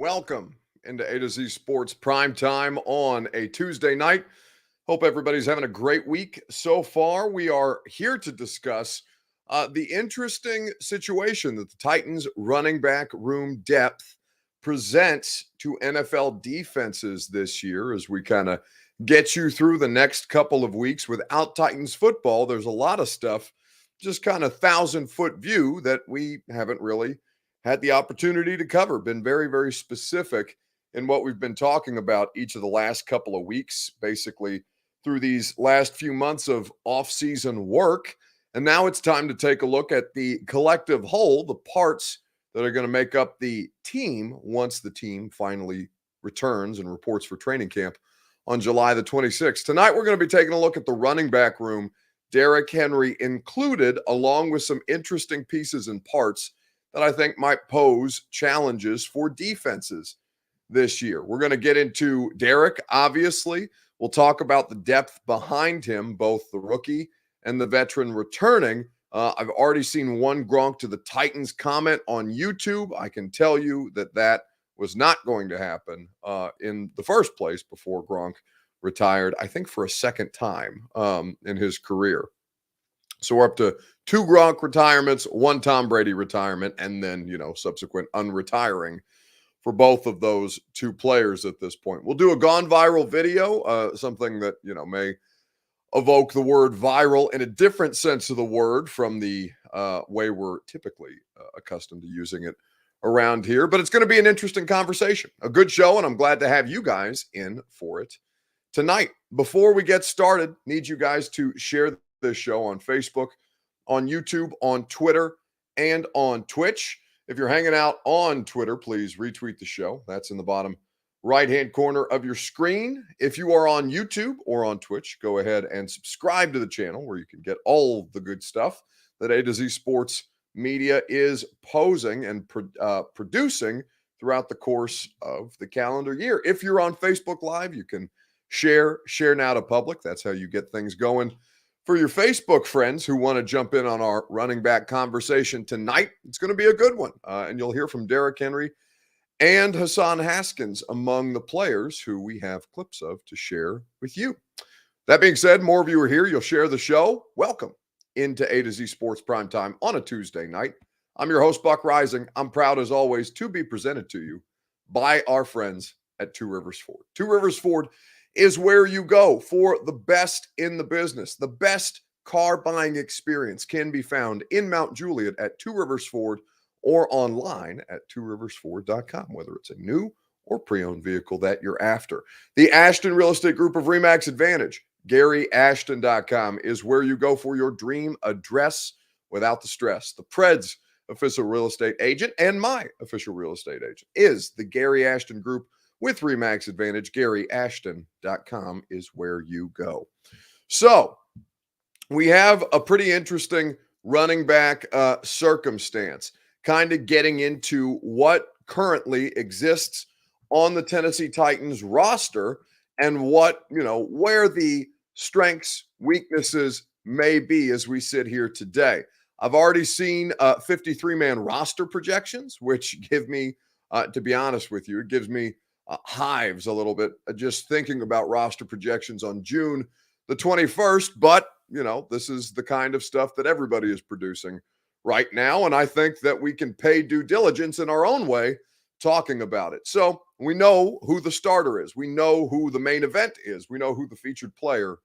Welcome into A to Z Sports Prime Time on a Tuesday night. Hope everybody's having a great week so far. We are here to discuss the interesting situation that the Titans running back room depth presents to NFL defenses this year as we kind of get you through the next couple of weeks. Without Titans football, there's a lot of stuff, just kind of 1,000-foot view that we haven't really had the opportunity to cover. Been very, very specific in what we've been talking about each of the last couple of weeks, basically through these last few months of off-season work. And now it's time to take a look at the collective whole, the parts that are going to make up the team once the team finally returns and reports for training camp on July the 26th. Tonight, we're going to be taking a look at the running back room, Derrick Henry included, along with some interesting pieces and parts that I think might pose challenges for defenses this year. We're going to get into Derrick, obviously. We'll talk about the depth behind him, both the rookie and the veteran returning. I've already seen one Gronk to the Titans comment on YouTube. I can tell you that that was not going to happen in the first place before Gronk retired, I think for a second time in his career. So we're up to 2 Gronk retirements, 1 Tom Brady retirement, and then, subsequent unretiring for both of those 2 players at this point. We'll do a gone viral video, something that, may evoke the word viral in a different sense of the word from the way we're typically accustomed to using it around here. But it's going to be an interesting conversation, a good show, and I'm glad to have you guys in for it tonight. Before we get started, need you guys to share this show on Facebook, on YouTube, on Twitter, and on Twitch. If you're hanging out on Twitter, please retweet the show. That's in the bottom right-hand corner of your screen. If you are on YouTube or on Twitch, go ahead and subscribe to the channel where you can get all the good stuff that A to Z Sports Media is posing and producing throughout the course of the calendar year. If you're on Facebook Live, you can share now to public. That's how you get things going. For your Facebook friends who want to jump in on our running back conversation tonight, it's going to be a good one. And you'll hear from Derrick Henry and Hassan Haskins among the players who we have clips of to share with you. That being said, more of you are here. You'll share the show. Welcome into A to Z Sports Primetime on a Tuesday night. I'm your host, Buck Rising. I'm proud, as always, to be presented to you by our friends at Two Rivers Ford. Two Rivers Ford is where you go for the best in the business. The best car buying experience can be found in Mount Juliet at Two Rivers Ford or online at tworiversford.com, whether it's a new or pre-owned vehicle that you're after. The Ashton Real Estate Group of RE/MAX Advantage, GaryAshton.com, is where you go for your dream address without the stress. The Preds official real estate agent and my official real estate agent is the Gary Ashton Group with RE/MAX Advantage. GaryAshton.com is where you go. So we have a pretty interesting running back circumstance, kind of getting into what currently exists on the Tennessee Titans roster and what, where the strengths, weaknesses may be as we sit here today. I've already seen 53-man roster projections, which give me, to be honest with you, it gives me hives a little bit just thinking about roster projections on June the 21st. But, this is the kind of stuff that everybody is producing right now. And I think that we can pay due diligence in our own way talking about it. So we know who the starter is. We know who the main event is. We know who the featured player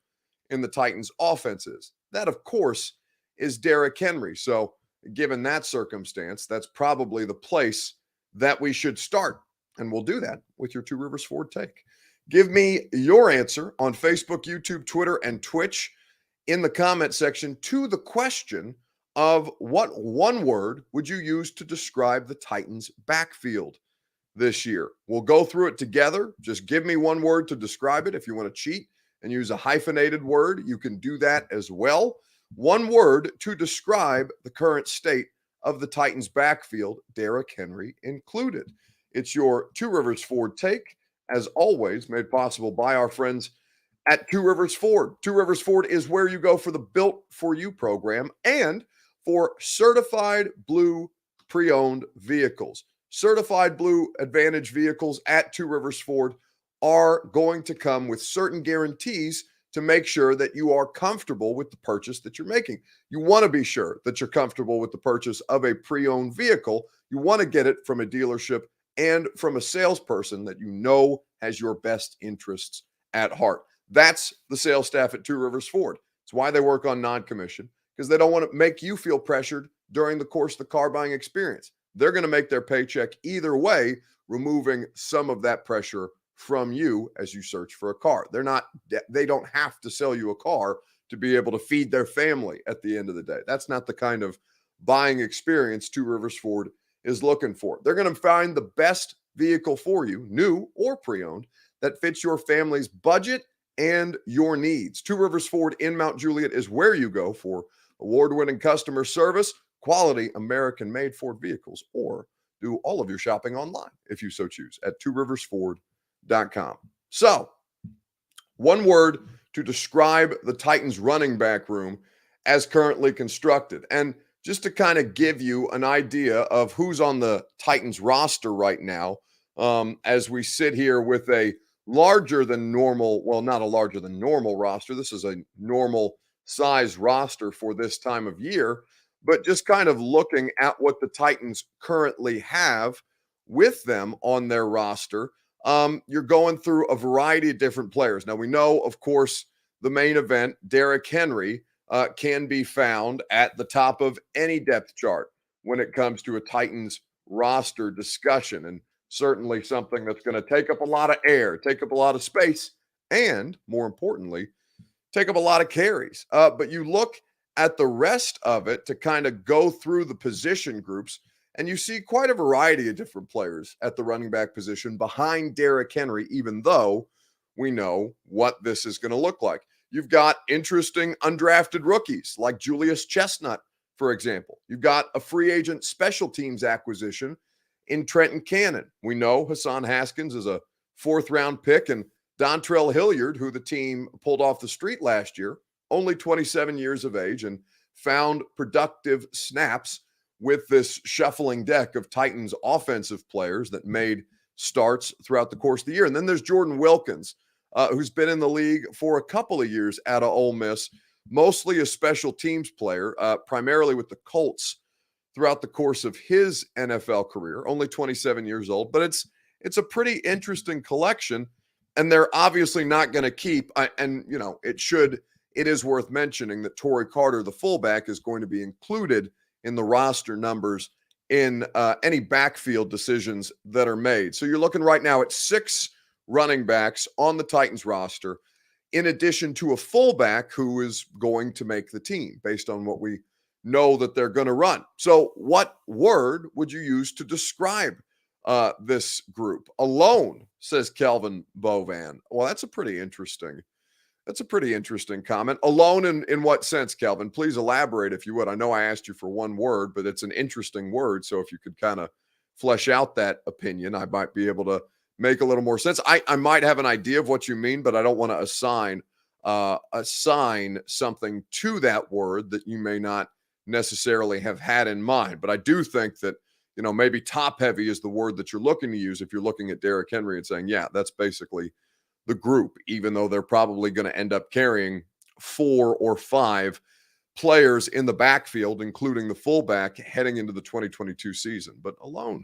in the Titans offense is. That, of course, is Derrick Henry. So given that circumstance, that's probably the place that we should start. And we'll do that with your Two Rivers Ford take. Give me your answer on Facebook, YouTube, Twitter, and Twitch in the comment section to the question of what one word would you use to describe the Titans' backfield this year. We'll go through it together. Just give me one word to describe it. If you want to cheat and use a hyphenated word, you can do that as well. One word to describe the current state of the Titans' backfield, Derrick Henry included. It's your Two Rivers Ford take, as always, made possible by our friends at Two Rivers Ford. Two Rivers Ford is where you go for the Built For You program and for certified blue pre-owned vehicles. certified blue Advantage vehicles at Two Rivers Ford are going to come with certain guarantees to make sure that you are comfortable with the purchase that you're making. You want to be sure that you're comfortable with the purchase of a pre-owned vehicle. You want to get it from a dealership and from a salesperson that you know has your best interests at heart. That's the sales staff at Two Rivers Ford. It's why they work on non-commission, because they don't want to make you feel pressured during the course of the car buying experience. They're going to make their paycheck either way, removing some of that pressure from you as you search for a car. They don't have to sell you a car to be able to feed their family at the end of the day. That's not the kind of buying experience Two Rivers Ford is looking for. They're going to find the best vehicle for you, new or pre-owned, that fits your family's budget and your needs. Two Rivers Ford in Mount Juliet is where you go for award-winning customer service, quality American-made Ford vehicles, or do all of your shopping online if you so choose at tworiversford.com. So, one word to describe the Titans running back room as currently constructed. And just to kind of give you an idea of who's on the Titans roster right now, as we sit here with a larger than normal, well, not a larger than normal roster. This is a normal size roster for this time of year, but just kind of looking at what the Titans currently have with them on their roster. You're going through a variety of different players. Now, we know, of course, the main event, Derrick Henry, can be found at the top of any depth chart when it comes to a Titans roster discussion, and certainly something that's going to take up a lot of air, take up a lot of space, and more importantly, take up a lot of carries. But you look at the rest of it to kind of go through the position groups, and you see quite a variety of different players at the running back position behind Derrick Henry, even though we know what this is going to look like. You've got interesting undrafted rookies like Julius Chestnut, for example. You've got a free agent special teams acquisition in Trenton Cannon. We know Hassan Haskins is a fourth-round pick, and Dontrell Hilliard, who the team pulled off the street last year, only 27 years of age, and found productive snaps with this shuffling deck of Titans offensive players that made starts throughout the course of the year. And then there's Jordan Wilkins, who's been in the league for a couple of years out of Ole Miss, mostly a special teams player, primarily with the Colts throughout the course of his NFL career, only 27 years old. But it's a pretty interesting collection, and they're obviously not going to keep, it is worth mentioning that Torrey Carter, the fullback, is going to be included in the roster numbers in any backfield decisions that are made. So you're looking right now at 6 running backs on the Titans roster, in addition to a fullback who is going to make the team based on what we know that they're going to run. So what word would you use to describe this group? Alone, says Kelvin Bovan. Well, that's a pretty interesting comment. Alone in what sense, Kelvin? Please elaborate if you would. I know I asked you for one word, but it's an interesting word. So if you could kind of flesh out that opinion, I might be able to make a little more sense. I might have an idea of what you mean, but I don't want to assign something to that word that you may not necessarily have had in mind. But I do think that, maybe top heavy is the word that you're looking to use if you're looking at Derrick Henry and saying, yeah, that's basically the group, even though they're probably going to end up carrying 4 or 5 players in the backfield, including the fullback, heading into the 2022 season. But alone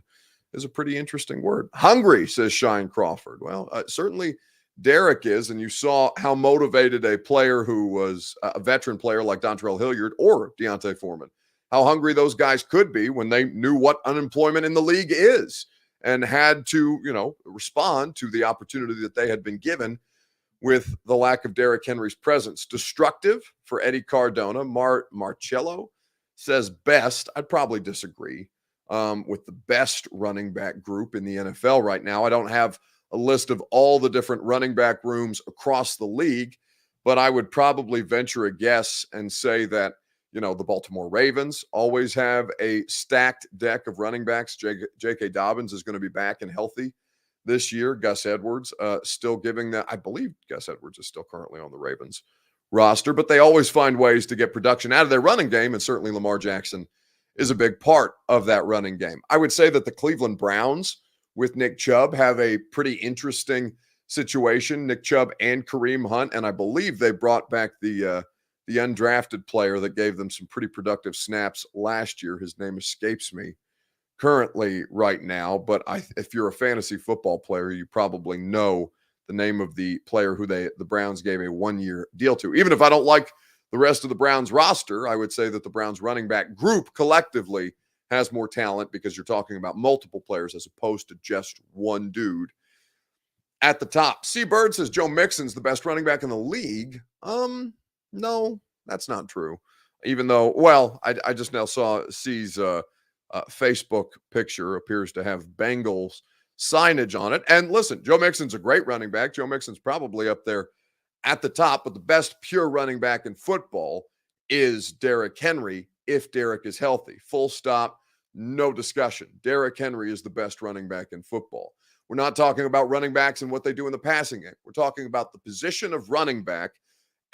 is a pretty interesting word. Hungry, says Shine Crawford. Well, certainly Derrick is, and you saw how motivated a player who was a veteran player like Dontrell Hilliard or Deontay Foreman, how hungry those guys could be when they knew what unemployment in the league is and had to, respond to the opportunity that they had been given with the lack of Derrick Henry's presence. Destructive for Eddie Cardona. Marcello says best. I'd probably disagree with the best running back group in the NFL right now. I don't have a list of all the different running back rooms across the league, but I would probably venture a guess and say that, the Baltimore Ravens always have a stacked deck of running backs. J.K. Dobbins is going to be back and healthy this year. Gus Edwards still giving that. I believe Gus Edwards is still currently on the Ravens roster, but they always find ways to get production out of their running game, and certainly Lamar Jackson is a big part of that running game. I would say that the Cleveland Browns with Nick Chubb have a pretty interesting situation. Nick Chubb and Kareem Hunt, and I believe they brought back the undrafted player that gave them some pretty productive snaps last year. His name escapes me currently right now, but if you're a fantasy football player, you probably know the name of the player who the Browns gave a 1-year deal to. Even if I don't like the rest of the Browns roster, I would say that the Browns running back group collectively has more talent because you're talking about multiple players as opposed to just one dude at the top. C. Bird says Joe Mixon's the best running back in the league. No, that's not true. Even though, well, I just now saw C's Facebook picture appears to have Bengals signage on it. And listen, Joe Mixon's a great running back. Joe Mixon's probably up there at the top, but the best pure running back in football is Derrick Henry if Derrick is healthy. Full stop, no discussion. Derrick Henry is the best running back in football. We're not talking about running backs and what they do in the passing game. We're talking about the position of running back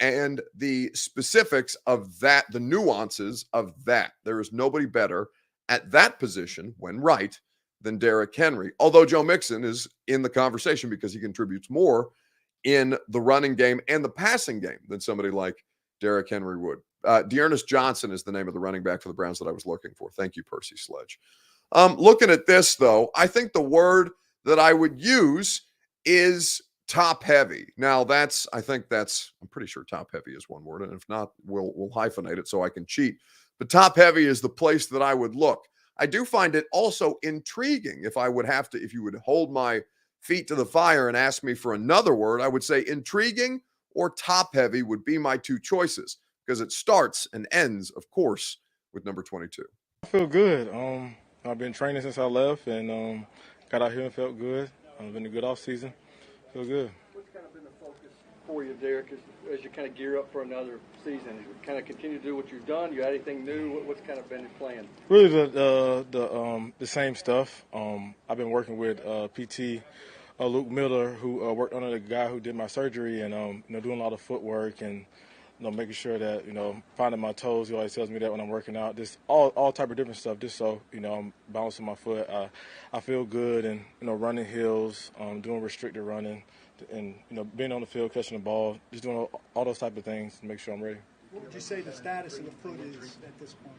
and the specifics of that, the nuances of that. There is nobody better at that position when right than Derrick Henry. Although Joe Mixon is in the conversation because he contributes more in the running game and the passing game than somebody like Derrick Henry would. Dearness Johnson is the name of the running back for the Browns that I was looking for. Thank you, Percy Sledge. Looking at this, though, I think the word that I would use is top heavy. Now, I'm pretty sure top heavy is one word. And if not, we'll hyphenate it so I can cheat. But top heavy is the place that I would look. I do find it also intriguing if you would hold my feet to the fire and ask me for another word, I would say intriguing or top heavy would be my two choices because it starts and ends, of course, with number 22. I feel good. I've been training since I left and got out here and felt good. It's been a good off season. Feel good. What's kind of been the focus for you, Derrick, as you kind of gear up for another season? You kind of continue to do what you've done? You add anything new? What's kind of been your plan? Really, the same stuff. I've been working with PT Luke Miller, who worked under the guy who did my surgery, and doing a lot of footwork and making sure that finding my toes. He always tells me that when I'm working out. Just all type of different stuff. Just so I'm balancing my foot. I feel good, and running hills, doing restricted running, and being on the field, catching the ball, just doing all those type of things to make sure I'm ready. What would you say the status of the foot is at this point?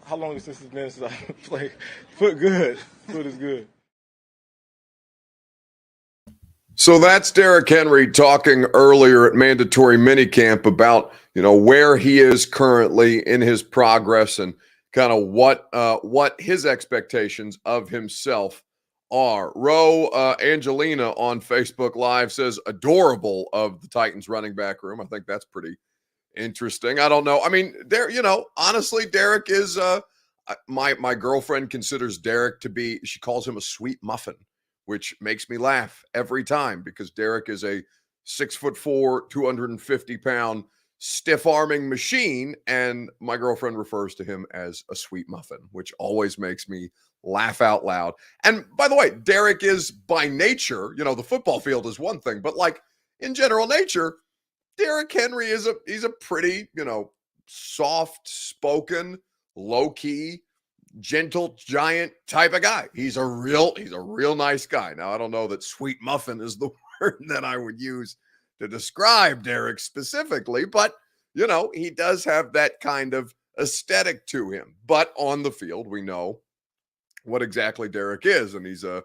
How long has this been since I played? Foot good. Foot is good. So that's Derrick Henry talking earlier at mandatory minicamp about, where he is currently in his progress and kind of what his expectations of himself are. Angelina on Facebook Live says adorable of the Titans running back room. I think that's pretty interesting. I don't know. I mean, honestly, Derrick is my girlfriend considers Derrick to be, she calls him a sweet muffin, which makes me laugh every time because Derrick is a 6'4", 250-pound stiff arming machine. And my girlfriend refers to him as a sweet muffin, which always makes me laugh out loud. And by the way, Derrick is by nature, the football field is one thing, but like in general nature, Derrick Henry he's a pretty, soft spoken, low key, gentle giant type of guy. He's a real nice guy. Now, I don't know that sweet muffin is the word that I would use to describe Derrick specifically, but he does have that kind of aesthetic to him. But on the field, we know what exactly Derrick is, and he's a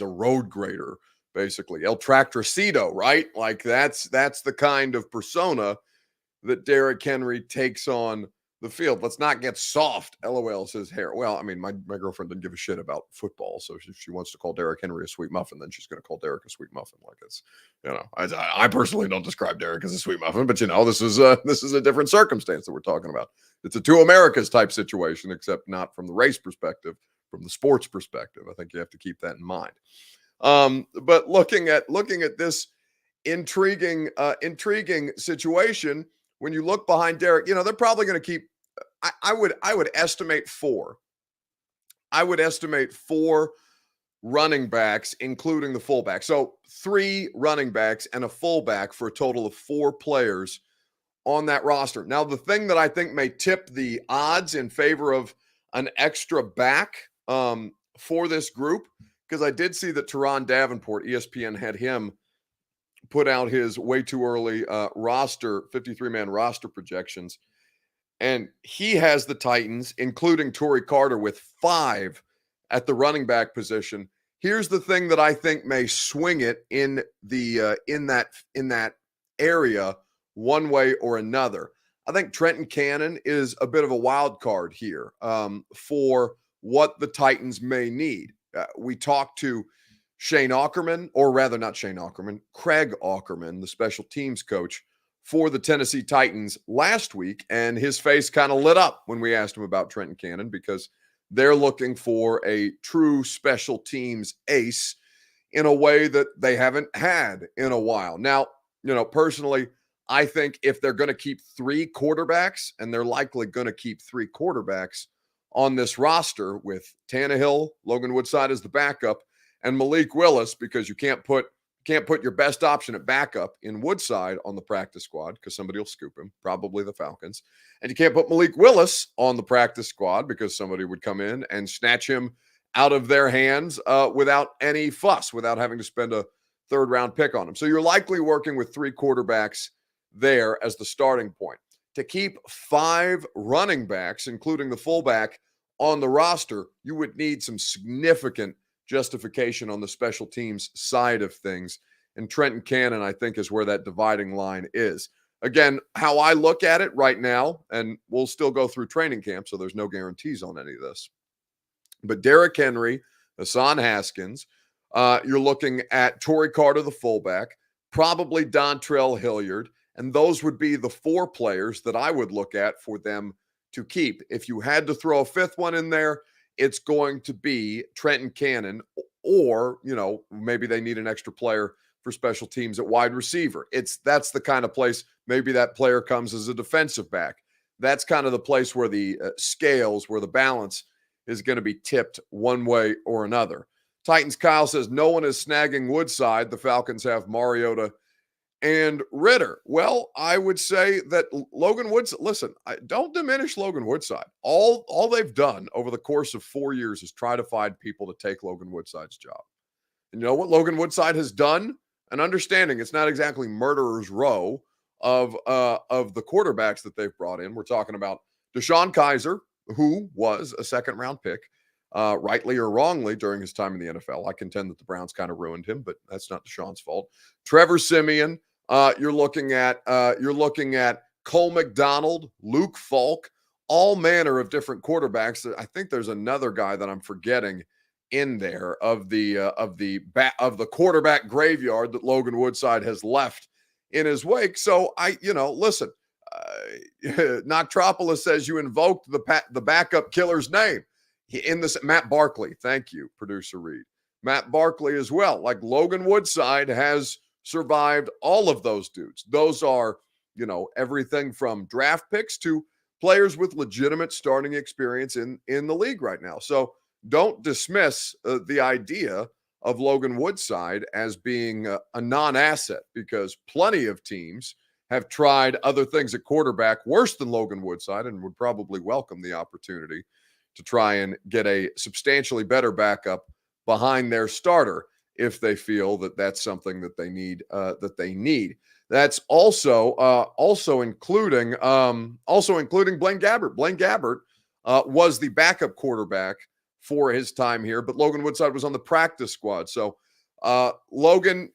road grader, basically. El Tractorcito, right? Like that's the kind of persona that Derrick Henry takes on the field. Let's not get soft. LOL says hair. Well, I mean, my girlfriend didn't give a shit about football, so if she wants to call Derrick Henry a sweet muffin, then she's going to call Derrick a sweet muffin. Like it's, I personally don't describe Derrick as a sweet muffin, but this is a different circumstance that we're talking about. It's a two Americas type situation, except not from the race perspective, from the sports perspective. I think you have to keep that in mind. But looking at this intriguing situation, when you look behind Derrick, they're probably going to keep. I would estimate four. I would estimate four running backs, including the fullback. So 3 running backs and a fullback for a total of 4 players on that roster. Now, the thing that I think may tip the odds in favor of an extra back for this group, because I did see that Teron Davenport, ESPN had him put out his way too early roster, 53-man roster projections. And he has the Titans, including Torrey Carter, with 5 at the running back position. Here's the thing that I think may swing it in that area one way or another. I think Trenton Cannon is a bit of a wild card here for what the Titans may need. We talked to Shane Aukerman, or rather not Shane Aukerman, Craig Aukerman, the special teams coach for the Tennessee Titans last week, and his face kind of lit up when we asked him about Trenton Cannon, because they're looking for a true special teams ace in a way that they haven't had in a while. Now, personally, I think if they're going to keep 3 quarterbacks, and they're likely going to keep 3 quarterbacks on this roster with Tannehill, Logan Woodside as the backup, and Malik Willis, because you can't put your best option at backup in Woodside on the practice squad because somebody will scoop him, probably the Falcons. And you can't put Malik Willis on the practice squad because somebody would come in and snatch him out of their hands without any fuss, without having to spend a 3rd-round pick on him. So you're likely working with 3 quarterbacks there as the starting point. To keep 5 running backs, including the fullback, on the roster, you would need some significant justification on the special teams side of things. And Trenton Cannon, I think, is where that dividing line is. Again, how I look at it right now, and we'll still go through training camp, so there's no guarantees on any of this. But Derrick Henry, Hassan Haskins, you're looking at Torrey Carter, the fullback, probably Dontrell Hilliard, and those would be the 4 players that I would look at for them to keep. If you had to throw a 5th one in there, it's going to be Trenton Cannon, or, maybe they need an extra player for special teams at wide receiver. That's the kind of place, maybe that player comes as a defensive back. That's kind of the place where the scales, where the balance is going to be tipped one way or another. Titans Kyle says, no one is snagging Woodside. The Falcons have Mariota and Ritter. Well, I would say that Logan Woodside, listen, don't diminish Logan Woodside. All they've done over the course of 4 years is try to find people to take Logan Woodside's job. And you know what Logan Woodside has done? And understanding it's not exactly murderer's row of the quarterbacks that they've brought in. We're talking about Deshaun Kaiser, who was a 2nd-round pick, rightly or wrongly during his time in the NFL. I contend that the Browns kind of ruined him, but that's not Deshaun's fault. Trevor Siemian. You're looking at Cole McDonald, Luke Falk, all manner of different quarterbacks. I think there's another guy that I'm forgetting in there of the quarterback graveyard that Logan Woodside has left in his wake. So listen, Noctropolis says you invoked the backup killer's name in this. Matt Barkley, thank you, producer Reed. Matt Barkley as well. Like Logan Woodside has survived all of those dudes. Those are, everything from draft picks to players with legitimate starting experience in the league right now. So don't dismiss the idea of Logan Woodside as being a non-asset, because plenty of teams have tried other things at quarterback worse than Logan Woodside and would probably welcome the opportunity to try and get a substantially better backup behind their starter if they feel that that's something that they need. That's also including Blaine Gabbert. Blaine Gabbert was the backup quarterback for his time here, but Logan Woodside was on the practice squad. So Logan,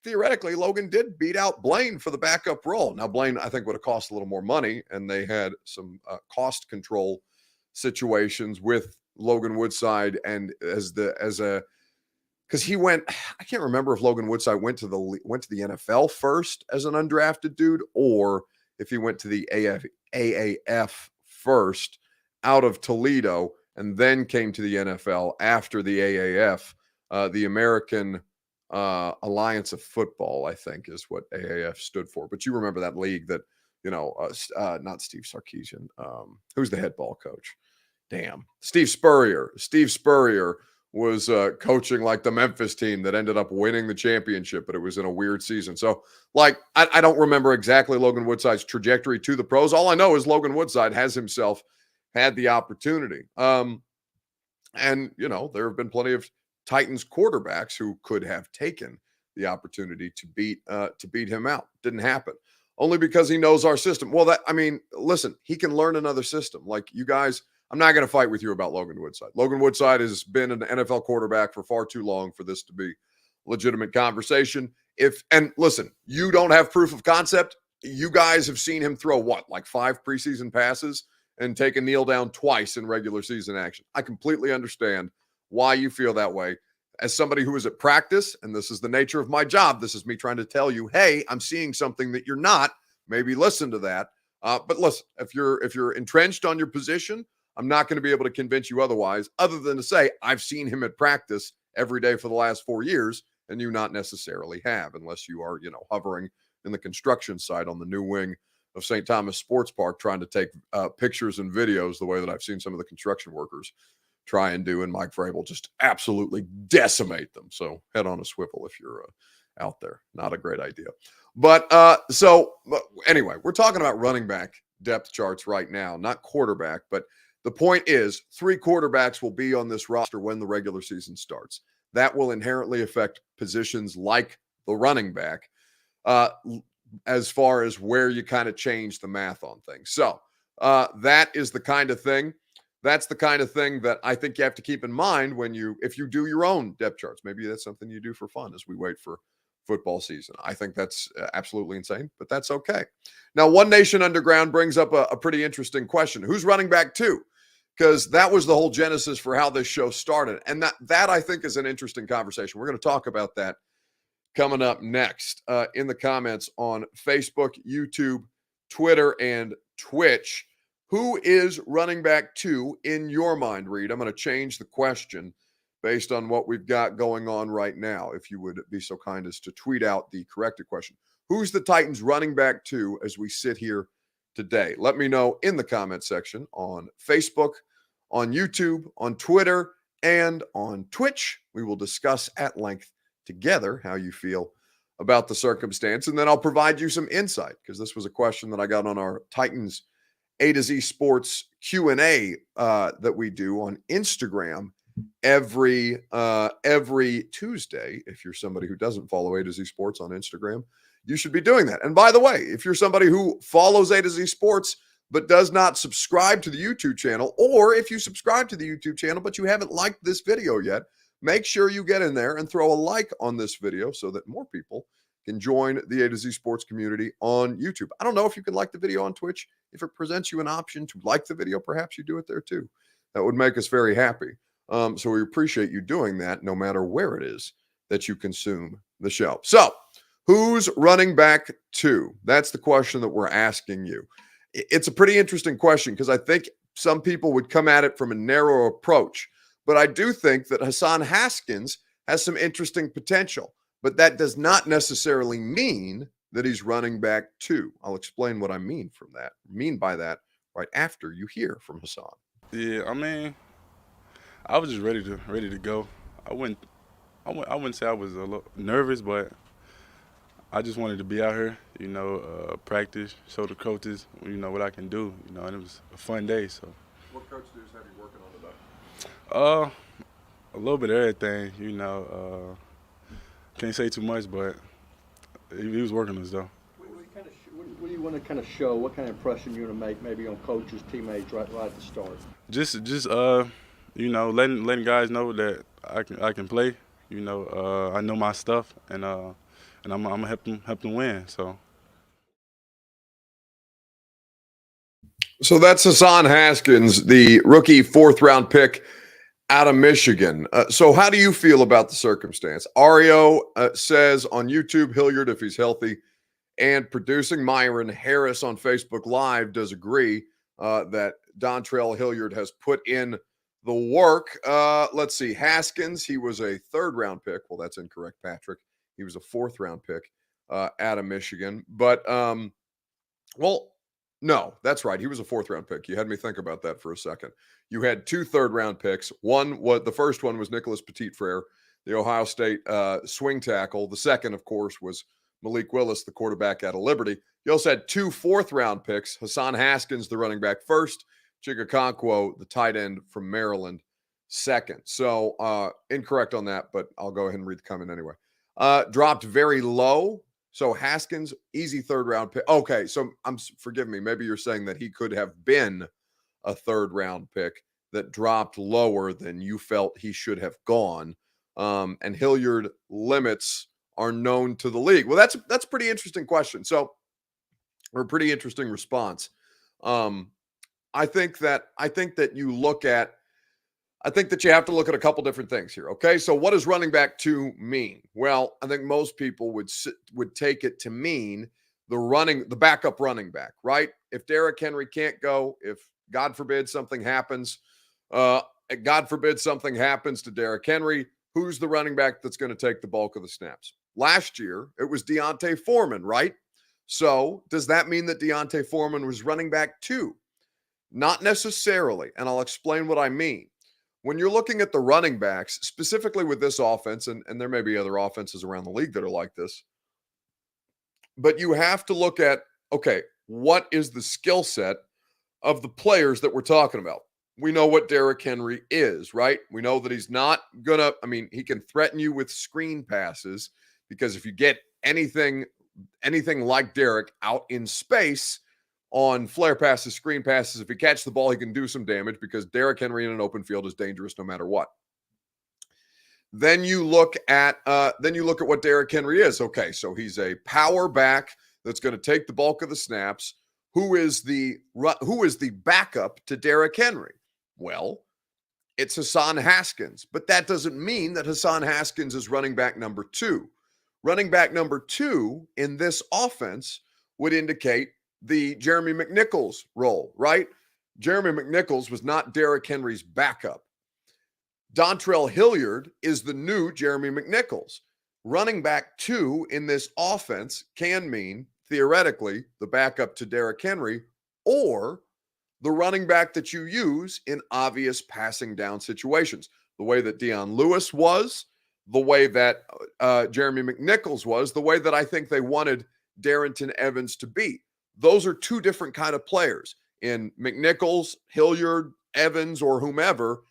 theoretically, Logan did beat out Blaine for the backup role. Now, Blaine, I think, would have cost a little more money, and they had some cost control situations with Logan Woodside, and because he went, I can't remember if Logan Woodside went to the NFL first as an undrafted dude, or if he went to the AAF first out of Toledo and then came to the NFL after the AAF, the American Alliance of Football, I think, is what AAF stood for. But you remember that league that, not Steve Sarkisian. Who's the head ball coach? Damn. Steve Spurrier. Steve Spurrier was coaching like the Memphis team that ended up winning the championship, but it was in a weird season. So, like, I don't remember exactly Logan Woodside's trajectory to the pros. All I know is Logan Woodside has himself had the opportunity. And, you know, there have been plenty of Titans quarterbacks who could have taken the opportunity to beat him out. Didn't happen. Only because he knows our system. Well, listen, he can learn another system. Like, you guys, I'm not going to fight with you about Logan Woodside. Logan Woodside has been an NFL quarterback for far too long for this to be legitimate conversation. And listen, you don't have proof of concept. You guys have seen him throw what, like 5 preseason passes and take a kneel down twice in regular season action. I completely understand why you feel that way. As somebody who is at practice, and this is the nature of my job, this is me trying to tell you, hey, I'm seeing something that you're not. Maybe listen to that. But listen, if you're entrenched on your position, I'm not going to be able to convince you otherwise, other than to say I've seen him at practice every day for the last 4 years, and you not necessarily have, unless you are, hovering in the construction site on the new wing of St. Thomas Sports Park, trying to take pictures and videos the way that I've seen some of the construction workers try and do, and Mike Vrabel just absolutely decimate them. So head on a swivel if you're out there. Not a great idea. But anyway, we're talking about running back depth charts right now, not quarterback. But the point is 3 quarterbacks will be on this roster when the regular season starts. That will inherently affect positions like the running back as far as where you kind of change the math on things. So that is the kind of thing. That's the kind of thing that I think you have to keep in mind if you do your own depth charts. Maybe that's something you do for fun as we wait for football season. I think that's absolutely insane, but that's okay. Now, One Nation Underground brings up a pretty interesting question. Who's running back 2? Because that was the whole genesis for how this show started. And that I think is an interesting conversation. We're going to talk about that coming up next in the comments on Facebook, YouTube, Twitter, and Twitch. Who is running back 2 in your mind, Reed? I'm going to change the question based on what we've got going on right now. If you would be so kind as to tweet out the corrected question. Who's the Titans running back 2 as we sit here today? Let me know in the comment section on Facebook, on YouTube, on Twitter, and on Twitch. We will discuss at length together how you feel about the circumstance, and then I'll provide you some insight, because this was a question that I got on our Titans A to Z Sports Q&A that we do on Instagram every Tuesday. If you're somebody who doesn't follow A to Z Sports on Instagram, you should be doing that. And by the way, if you're somebody who follows A to Z Sports but does not subscribe to the YouTube channel, or if you subscribe to the YouTube channel but you haven't liked this video yet, make sure you get in there and throw a like on this video so that more people can join the A to Z Sports community on YouTube. I don't know if you can like the video on Twitch. If it presents you an option to like the video, perhaps you do it there too. That would make us very happy. So we appreciate you doing that no matter where it is that you consume the show. So who's running back 2? That's the question that we're asking you. It's a pretty interesting question, because I think some people would come at it from a narrow approach. But I do think that Hassan Haskins has some interesting potential. But that does not necessarily mean that he's running back 2. I'll explain what I mean by that right after you hear from Hassan. Yeah, I mean, I was just ready to go. I wouldn't say I was a little nervous, but I just wanted to be out here, practice, show the coaches, what I can do, and it was a fun day. So. What coach duties have you working on today? A little bit of everything, can't say too much, but he was working us though. What do you want to kind of show? What kind of impression you want to make, maybe on coaches, teammates, right at the start? Just letting guys know that I can play. I know my stuff, and I'm gonna help them win. So that's Hassan Haskins, the rookie 4th-round pick out of Michigan. So how do you feel about the circumstance? Ario says on YouTube, Hilliard, if he's healthy and producing. Myron Harris on Facebook Live does agree that Dontrell Hilliard has put in the work. Let's see. Haskins, he was a 3rd-round pick. Well, that's incorrect, Patrick. He was a 4th-round pick out of Michigan. But, No, that's right. He was a 4th-round pick. You had me think about that for a second. You had 2 3rd-round picks. The first one was Nicholas Petit-Frere, the Ohio State swing tackle. The second, of course, was Malik Willis, the quarterback out of Liberty. You also had 2 4th-round picks, Hassan Haskins, the running back, first, Chigakonkwo, the tight end from Maryland, second. So incorrect on that, but I'll go ahead and read the comment anyway. Dropped very low. So Haskins, easy 3rd-round pick. Okay, so forgive me. Maybe you're saying that he could have been a 3rd-round pick that dropped lower than you felt he should have gone. And Hilliard limits are known to the league. Well, that's a pretty interesting question. So, or a pretty interesting response. I think that you have to look at a couple different things here. Okay, so what does running back 2 mean? Well, I think most people would take it to mean the backup running back, right? If Derrick Henry can't go, if God forbid something happens to Derrick Henry, who's the running back that's going to take the bulk of the snaps? Last year, it was D'Onta Foreman, right? So does that mean that D'Onta Foreman was running back 2? Not necessarily, and I'll explain what I mean. When you're looking at the running backs, specifically with this offense, and there may be other offenses around the league that are like this, but you have to look at, okay, what is the skill set of the players that we're talking about? We know what Derrick Henry is, right? We know that he's not he can threaten you with screen passes, because if you get anything like Derrick out in space on flare passes, screen passes, if he catches the ball, he can do some damage, because Derrick Henry in an open field is dangerous no matter what. Then you look at what Derrick Henry is. Okay, so he's a power back that's going to take the bulk of the snaps. Who is the backup to Derrick Henry? Well, it's Hassan Haskins, but that doesn't mean that Hassan Haskins is running back number 2. Running back number 2 in this offense would indicate the Jeremy McNichols role, right? Jeremy McNichols was not Derrick Henry's backup. Dontrell Hilliard is the new Jeremy McNichols. Running back 2 in this offense can mean, theoretically, the backup to Derrick Henry, or the running back that you use in obvious passing down situations. The way that Dion Lewis was, the way that Jeremy McNichols was, the way that I think they wanted Darrington Evans to be. Those are 2 different kind of players. In McNichols, Hilliard, Evans, or whomever,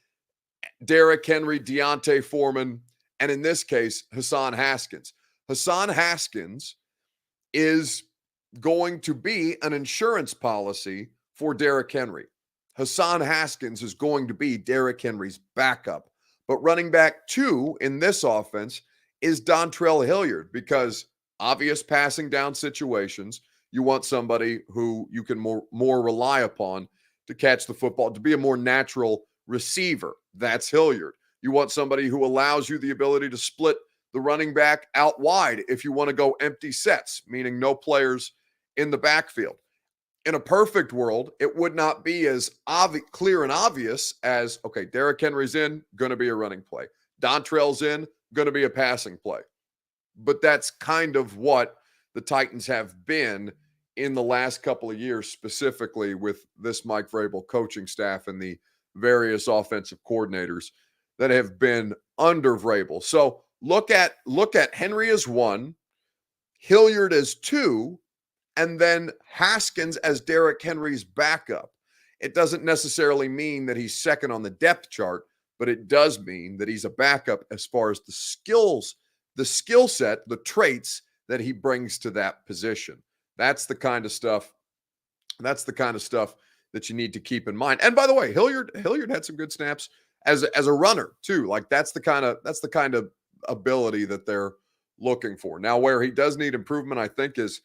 Derrick Henry, D'Onta Foreman, and in this case, Hassan Haskins. Hassan Haskins is going to be an insurance policy for Derrick Henry. Hassan Haskins is going to be Derrick Henry's backup. But running back 2 in this offense is Dontrell Hilliard, because obvious passing down situations, you want somebody who you can more rely upon to catch the football, to be a more natural receiver. That's Hilliard. You want somebody who allows you the ability to split the running back out wide if you want to go empty sets, meaning no players in the backfield. In a perfect world, it would not be as clear and obvious as, okay, Derrick Henry's in, going to be a running play. Dontrell's in, going to be a passing play. But that's kind of what the Titans have been in the last couple of years, specifically with this Mike Vrabel coaching staff and the various offensive coordinators that have been under Vrabel. So look at Henry as 1, Hilliard as 2, and then Haskins as Derrick Henry's backup. It doesn't necessarily mean that he's second on the depth chart, but it does mean that he's a backup as far as the skill set, the traits that he brings to that position. That's the kind of stuff that you need to keep in mind. And by the way, Hilliard had some good snaps as a runner too. Like that's the kind of ability that they're looking for. Now, where he does need improvement, I think, is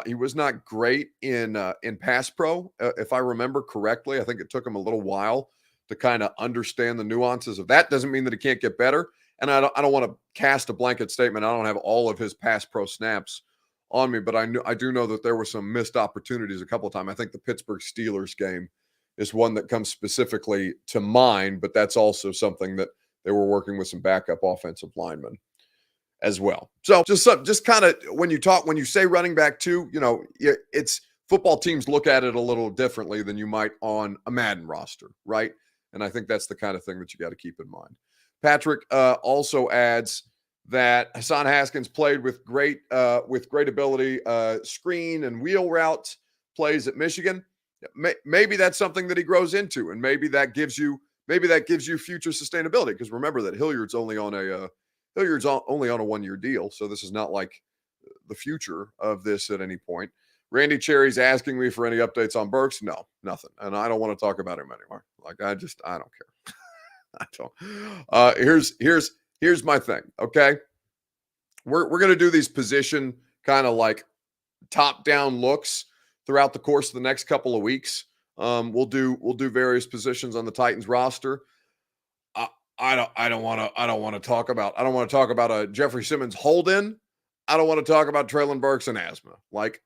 he was not great in pass pro. If I remember correctly, I think it took him a little while to kind of understand the nuances of that. Doesn't mean that he can't get better. And I don't want to cast a blanket statement. I don't have all of his pass pro snaps on me, but I do know that there were some missed opportunities a couple of times. I think the Pittsburgh Steelers game is one that comes specifically to mind, but that's also something that they were working with some backup offensive linemen as well. So just kind of when you say running back 2, it's football teams look at it a little differently than you might on a Madden roster, right? And I think that's the kind of thing that you got to keep in mind. Patrick also adds that Hassan Haskins played with great ability, screen and wheel route plays at Michigan. Maybe that's something that he grows into, and maybe that gives you future sustainability. Because remember that Hilliard's only on a 1-year deal, so this is not like the future of this at any point. Randy Cherry's asking me for any updates on Burks. No, nothing, and I don't want to talk about him anymore. Like I don't care. I don't. Here's my thing. Okay, we're gonna do these position kind of like top down looks throughout the course of the next couple of weeks. We'll do various positions on the Titans roster. I don't want to talk about a Jeffrey Simmons hold in. I don't want to talk about Treylon Burks and asthma. Like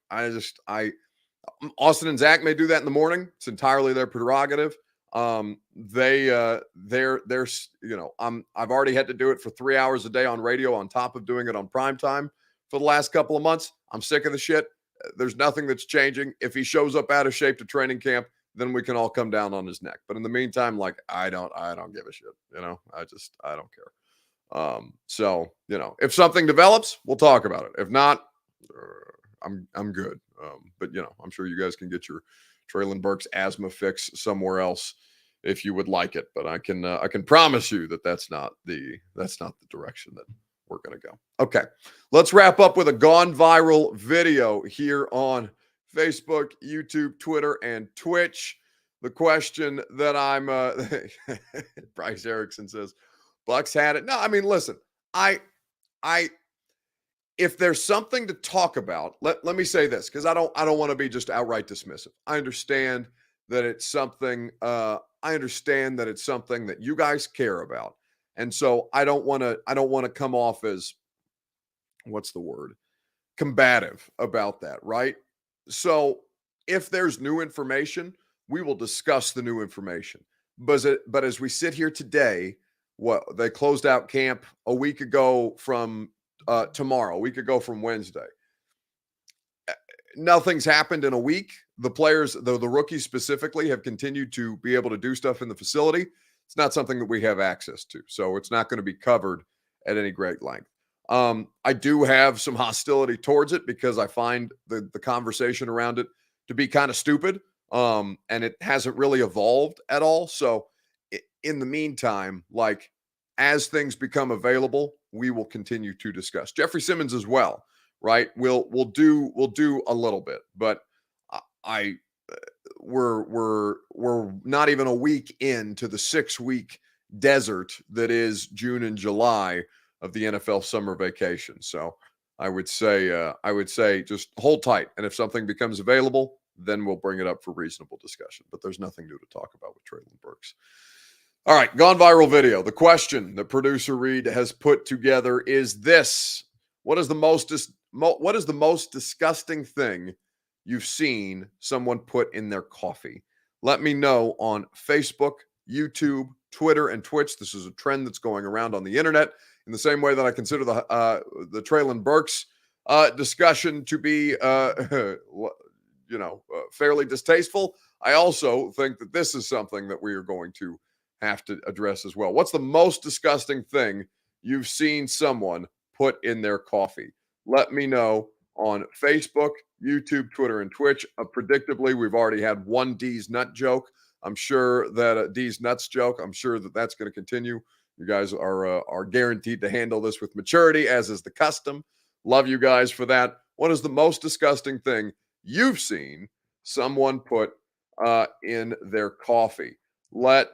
Austin and Zach may do that in the morning. It's entirely their prerogative. I've already had to do it for 3 hours a day on radio on top of doing it on prime time for the last couple of months. I'm sick of the shit. There's nothing that's changing. If he shows up out of shape to training camp, then we can all come down on his neck. But in the meantime, like I don't give a shit. I don't care. So if something develops, we'll talk about it. If not, I'm good. But I'm sure you guys can get your Treylon Burks asthma fix somewhere else if you would like it. But I can promise you that that's not the direction that we're going to go. Okay, let's wrap up with a gone viral video here on Facebook, YouTube, Twitter, and Twitch. The question that I'm Bryce Erickson says, Bucks had it. No, I mean, listen, if there's something to talk about, let me say this, because I don't want to be just outright dismissive. I understand that it's something that you guys care about. And so I don't want to come off as, what's the word, combative about that, right? So if there's new information, we will discuss the new information. But as we sit here today, they closed out camp a week ago from tomorrow, a week ago from Wednesday. Nothing's happened in a week. The players, the rookies specifically, have continued to be able to do stuff in the facility. It's not something that we have access to, so it's not going to be covered at any great length. I do have some hostility towards it because I find the conversation around it to be kind of stupid, and it hasn't really evolved at all. So in the meantime, like as things become available, we will continue to discuss Jeffrey Simmons as well, right? We'll do a little bit, but we're not even a week into the 6-week desert that is June and July of the NFL summer vacation. So I would say just hold tight. And if something becomes available, then we'll bring it up for reasonable discussion. But there's nothing new to talk about with Treylon Burks. All right, gone viral video. The question that producer Reed has put together is this: what is the most disgusting thing you've seen someone put in their coffee? Let me know on Facebook, YouTube, Twitter, and Twitch. This is a trend that's going around on the internet. In the same way that I consider the Treylon Burks discussion to be, fairly distasteful, I also think that this is something that we are going to have to address as well. What's the most disgusting thing you've seen someone put in their coffee? Let me know on Facebook, YouTube, Twitter, and Twitch. Predictably, we've already had one D's nut joke. I'm sure that D's nuts joke, I'm sure that that's going to continue. You guys are guaranteed to handle this with maturity, as is the custom. Love you guys for that. What is the most disgusting thing you've seen someone put in their coffee? Let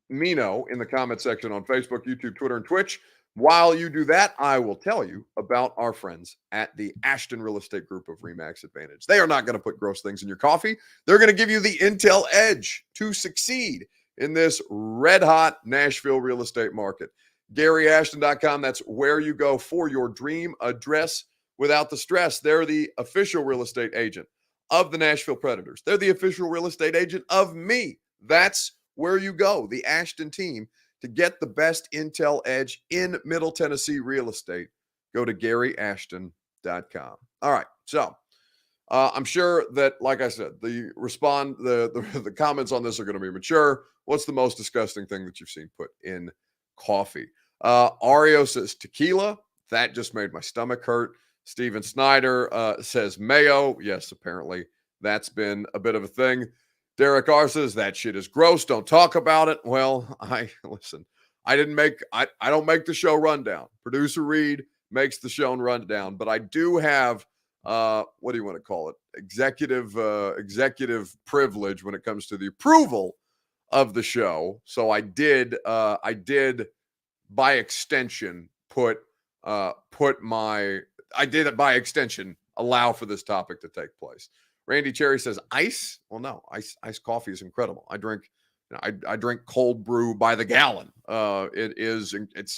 me know in the comment section on Facebook, YouTube, Twitter, and Twitch. While you do that, I will tell you about our friends at the Ashton Real Estate Group of RE/MAX Advantage. They are not going to put gross things in your coffee. They're going to give you the intel edge to succeed in this red-hot Nashville real estate market. GaryAshton.com, that's where you go for your dream address without the stress. They're the official real estate agent of the Nashville Predators. They're the official real estate agent of me. That's where you go, the Ashton team, to get the best intel edge in Middle Tennessee real estate. Go to GaryAshton.com. All right, so I'm sure that, like I said, the comments on this are going to be mature. What's the most disgusting thing that you've seen put in coffee? Ario says tequila. That just made my stomach hurt. Steven Snyder says mayo. Yes, apparently that's been a bit of a thing. Derek R says that shit is gross. Don't talk about it. Well, listen. I don't make the show rundown. Producer Reed makes the show rundown, but I do have what do you want to call it? Executive privilege when it comes to the approval of the show. So I did by extension allow for this topic to take place. Randy Cherry says ice. Well, no, ice coffee is incredible. I drink cold brew by the gallon. It's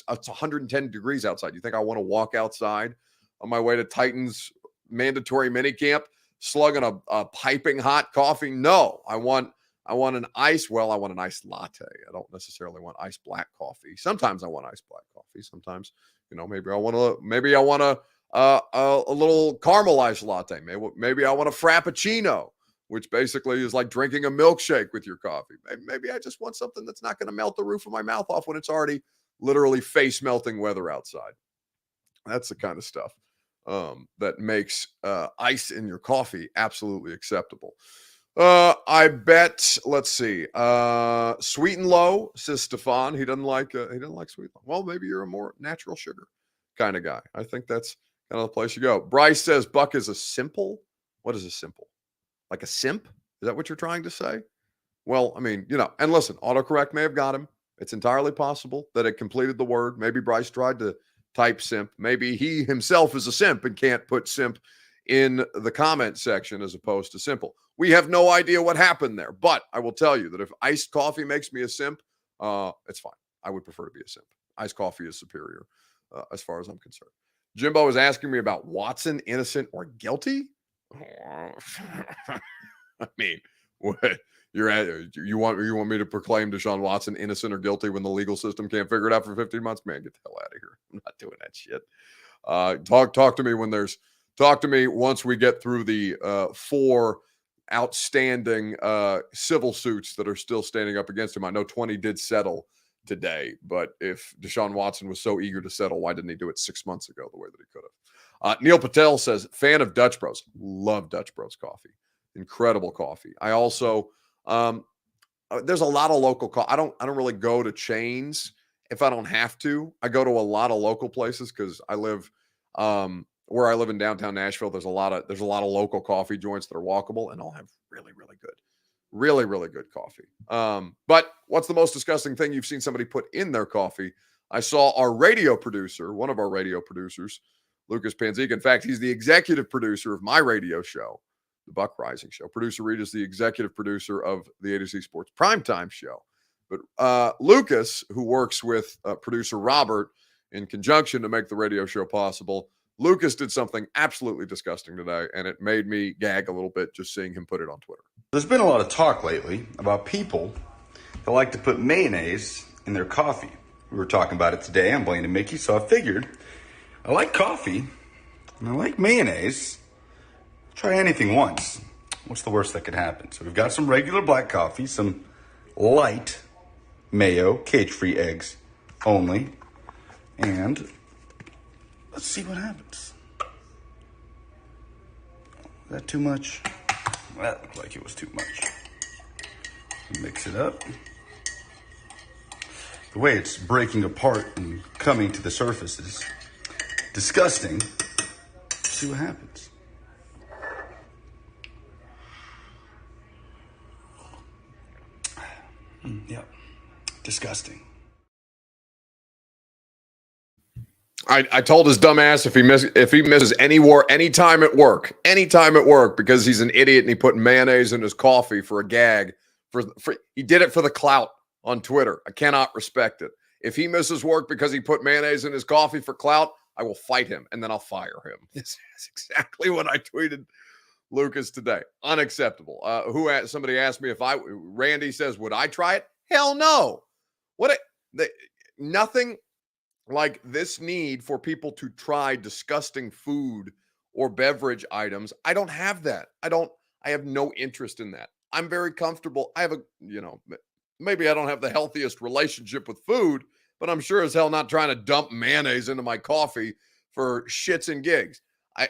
110 degrees outside. You think I want to walk outside on my way to Titans mandatory minicamp slugging a piping hot coffee? No, I want an ice. Well, I want an iced latte. I don't necessarily want iced black coffee. Sometimes I want iced black coffee. Sometimes, maybe I want a little caramelized latte. Maybe I want a frappuccino, which basically is like drinking a milkshake with your coffee. Maybe I just want something that's not going to melt the roof of my mouth off when it's already literally face melting weather outside. That's the kind of stuff that makes ice in your coffee absolutely acceptable. I bet. Let's see. Sweet and low, says Stefan. He doesn't like sweet and low. Well, maybe you're a more natural sugar kind of guy. I think that's kind of the place you go. Bryce says Buck is a simple. What is a simple? Like a simp? Is that what you're trying to say? Well, I mean, and listen, autocorrect may have got him. It's entirely possible that it completed the word. Maybe Bryce tried to type simp. Maybe he himself is a simp and can't put simp in the comment section as opposed to simple. We have no idea what happened there, but I will tell you that if iced coffee makes me a simp, it's fine. I would prefer to be a simp. Iced coffee is superior as far as I'm concerned. Jimbo is asking me about Watson, innocent or guilty. I mean, what you want me to proclaim Deshaun Watson innocent or guilty when the legal system can't figure it out for 15 months? Man, get the hell out of here. I'm not doing that shit. Talk to me once we get through the 4 outstanding civil suits that are still standing up against him. I know 20 did settle today, but if Deshaun Watson was so eager to settle, why didn't he do it 6 months ago the way that he could have? Neil Patel says, fan of Dutch Bros. Love Dutch Bros coffee. Incredible coffee. I also, there's a lot of local coffee. I don't really go to chains if I don't have to. I go to a lot of local places because I live, where I live in downtown Nashville. There's a lot of local coffee joints that are walkable and all have really, really good coffee. But what's the most disgusting thing you've seen somebody put in their coffee? I saw one of our radio producers, Lucas Panziga. In fact, he's the executive producer of my radio show, the Buck Rising Show. Producer Reed is the executive producer of the A to Z Sports Primetime Show. But Lucas, who works with producer Robert in conjunction to make the radio show possible, Lucas did something absolutely disgusting today, and it made me gag a little bit just seeing him put it on Twitter. There's been a lot of talk lately about people that like to put mayonnaise in their coffee. We were talking about it today. I'm Blaine and Mickey, so I figured I like coffee and I like mayonnaise. Try anything once. What's the worst that could happen? So we've got some regular black coffee, some light mayo, cage-free eggs only, and let's see what happens. Is that too much? That looked like it was too much. Mix it up. The way it's breaking apart and coming to the surface is disgusting. Let's see what happens. Yep. Disgusting. I told his dumb ass if he misses any time at work, because he's an idiot and he put mayonnaise in his coffee for a gag, he did it for the clout on Twitter. I cannot respect it. If he misses work because he put mayonnaise in his coffee for clout, I will fight him and then I'll fire him. This is exactly what I tweeted Lucas today. Unacceptable. Somebody asked me Randy says, would I try it? Hell no. Nothing like this need for people to try disgusting food or beverage items. I don't have that. I have no interest in that. I'm very comfortable. I have maybe I don't have the healthiest relationship with food, but I'm sure as hell not trying to dump mayonnaise into my coffee for shits and gigs.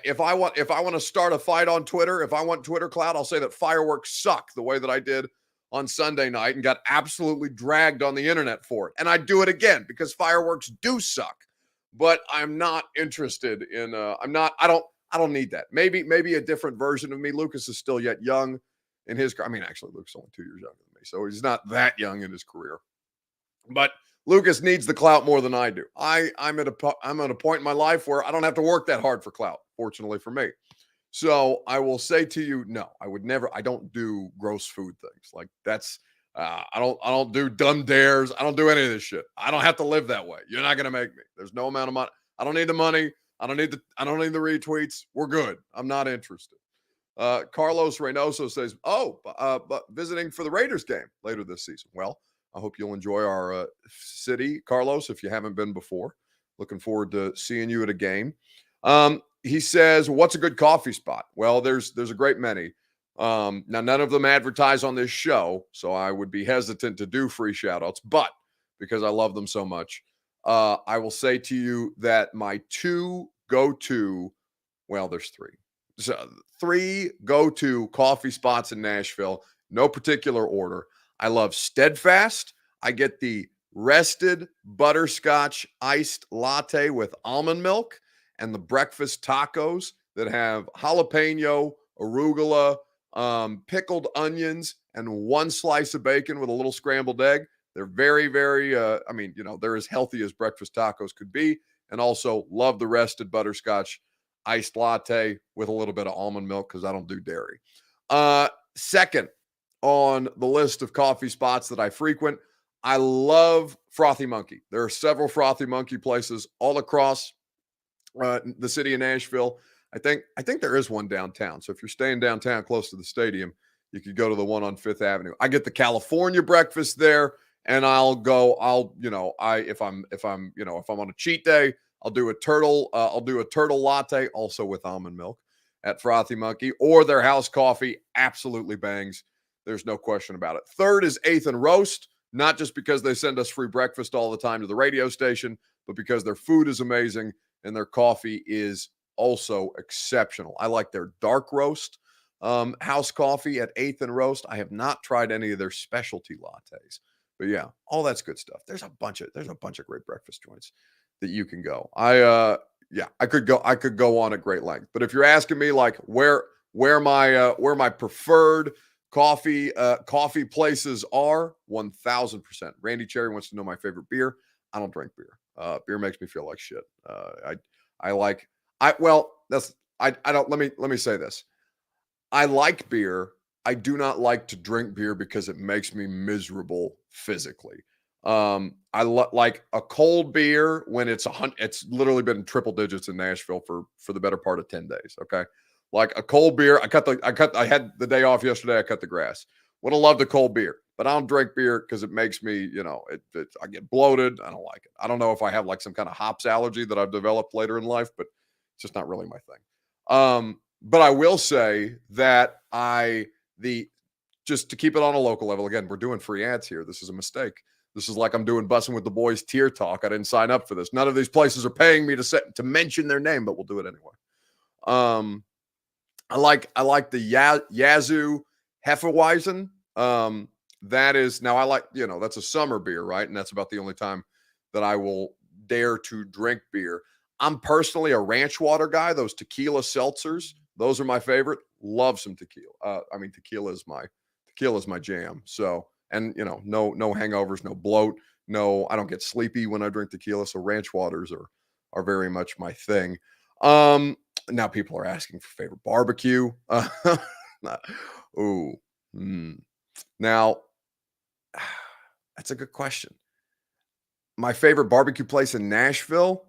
If I want to start a fight on Twitter, if I want Twitter clout, I'll say that fireworks suck the way that I did on Sunday night and got absolutely dragged on the internet for it. And I do it again because fireworks do suck. But I'm not interested in I don't need that. Maybe a different version of me. Lucas is still yet young in his career. I mean, actually, Lucas is only 2 years younger than me, so he's not that young in his career. But Lucas needs the clout more than I do. I'm at a point in my life where I don't have to work that hard for clout, fortunately for me. So I will say to you, no, I don't do gross food things. Like that's I don't do dumb dares. I don't do any of this shit. I don't have to live that way. You're not gonna make me. There's no amount of money. I don't need the money. I don't need the retweets. We're good. I'm not interested. Carlos Reynoso says, but visiting for the Raiders game later this season. Well, I hope you'll enjoy our city, Carlos, if you haven't been before. Looking forward to seeing you at a game. He says, what's a good coffee spot? Well, there's a great many. Now, none of them advertise on this show, so I would be hesitant to do free shout-outs, but because I love them so much, I will say to you that my two go-to, well, there's three. So 3 go-to coffee spots in Nashville, no particular order. I love Steadfast. I get the rested butterscotch iced latte with almond milk and the breakfast tacos that have jalapeno, arugula, pickled onions, and 1 slice of bacon with a little scrambled egg. They're very, very, they're as healthy as breakfast tacos could be. And also love the rested butterscotch iced latte with a little bit of almond milk because I don't do dairy. Second on the list of coffee spots that I frequent, I love Frothy Monkey. There are several Frothy Monkey places all across the city of Nashville. I think there is one downtown. So if you're staying downtown close to the stadium, you could go to the one on Fifth Avenue. I get the California breakfast there, and if I'm on a cheat day, I'll do a turtle latte also with almond milk at Frothy Monkey, or their house coffee absolutely bangs. There's no question about it. Third is 8th and Roast, not just because they send us free breakfast all the time to the radio station, but because their food is amazing and their coffee is also exceptional. I like their dark roast house coffee at 8th and Roast. I have not tried any of their specialty lattes, but yeah, all that's good stuff. There's a bunch of great breakfast joints that you can go. I could go on at great length. But if you're asking me like where my preferred coffee places are, 1000%. Randy Cherry wants to know my favorite beer. I don't drink beer. Beer makes me feel like shit. Let me say this. I like beer. I do not like to drink beer because it makes me miserable physically. I like a cold beer when it's literally been triple digits in Nashville for the better part of 10 days. Okay. Like a cold beer. I had the day off yesterday. I cut the grass. Would have loved a cold beer, but I don't drink beer because it makes me, I get bloated. I don't like it. I don't know if I have like some kind of hops allergy that I've developed later in life, but it's just not really my thing. But I will say that just to keep it on a local level, again, we're doing free ads here. This is a mistake. This is like I'm doing Bussing with the Boys tier talk. I didn't sign up for this. None of these places are paying me to mention their name, but we'll do it anyway. I like the Yazoo Hefeweizen. That is now I like, that's a summer beer, right? And that's about the only time that I will dare to drink beer. I'm personally a ranch water guy. Those tequila seltzers, those are my favorite. Love some tequila. Tequila is my jam. So, and no hangovers, no bloat, no, I don't get sleepy when I drink tequila. So ranch waters are very much my thing. Now people are asking for favorite barbecue. Now, that's a good question. My favorite barbecue place in Nashville,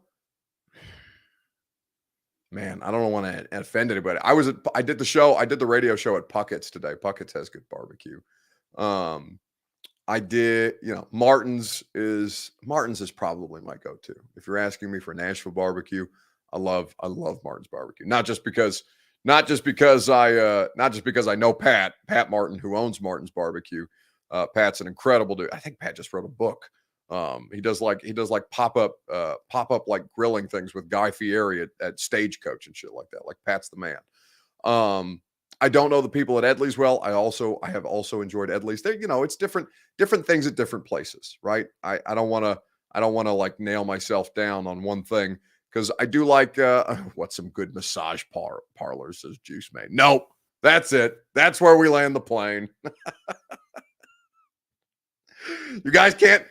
man, I don't want to offend anybody. I did the radio show at Puckett's today. Puckett's has good barbecue. I did, Martin's is probably my go-to. If you're asking me for Nashville barbecue, I love Martin's barbecue. Not just because I know Pat Martin, who owns Martin's barbecue. Pat's an incredible dude. I think Pat just wrote a book. He does like pop up like grilling things with Guy Fieri at Stagecoach and shit like that. Like Pat's the man. I don't know the people at Edley's well. I have also enjoyed Edley's. There, it's different things at different places, right? I don't want to like nail myself down on one thing, because I do like what's some good massage parlors, says Juice Man. Nope, that's it. That's where we land the plane. You guys can't.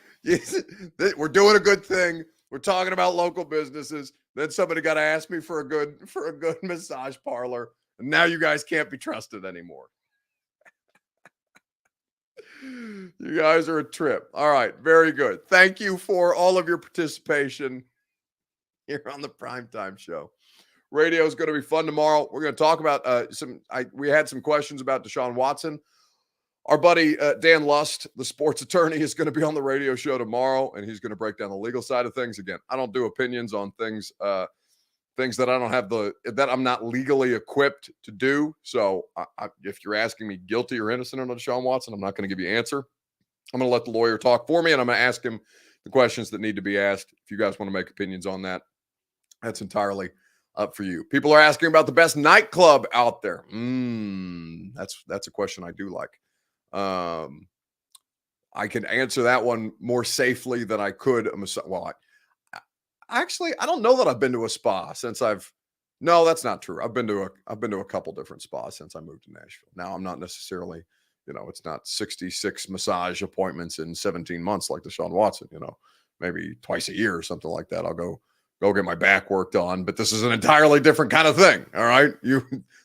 We're doing a good thing. We're talking about local businesses. Then somebody got to ask me for a good massage parlor, and now you guys can't be trusted anymore. You guys are a trip. All right, very good. Thank you for all of your participation here on the Primetime Show. Radio is going to be fun tomorrow. We're going to talk about we had some questions about Deshaun Watson. Our buddy Dan Lust, the sports attorney, is going to be on the radio show tomorrow, and he's going to break down the legal side of things. Again, I don't do opinions on things that I don't have that I'm not legally equipped to do. So if you're asking me guilty or innocent on Deshaun Watson, I'm not going to give you an answer. I'm going to let the lawyer talk for me, and I'm going to ask him the questions that need to be asked. If you guys want to make opinions on that, that's entirely up for you. People are asking about the best nightclub out there. That's a question I do like. I can answer that one more safely than I could. Actually, I don't know that I've been to a spa since no, that's not true. I've been to a couple different spas since I moved to Nashville. Now, I'm not necessarily, it's not 66 massage appointments in 17 months like Deshaun Watson, maybe twice a year or something like that. I'll go get my back worked on, but this is an entirely different kind of thing. All right.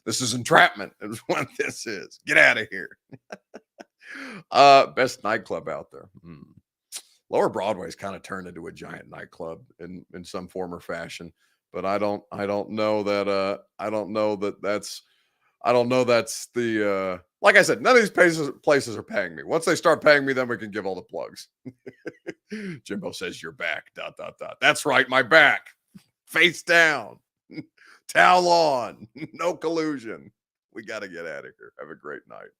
This is entrapment is what this is. Get out of here. Best nightclb out there. Lower Broadway's kind of turned into a giant nightclub in some form or fashion, but I don't know that's the like I said, none of these places are paying me. Once they start paying me, then we can give all the plugs. Jimbo says you're back. ... That's right, my back. Face down. Towel on. No collusion. We got to get out of here. Have a great night.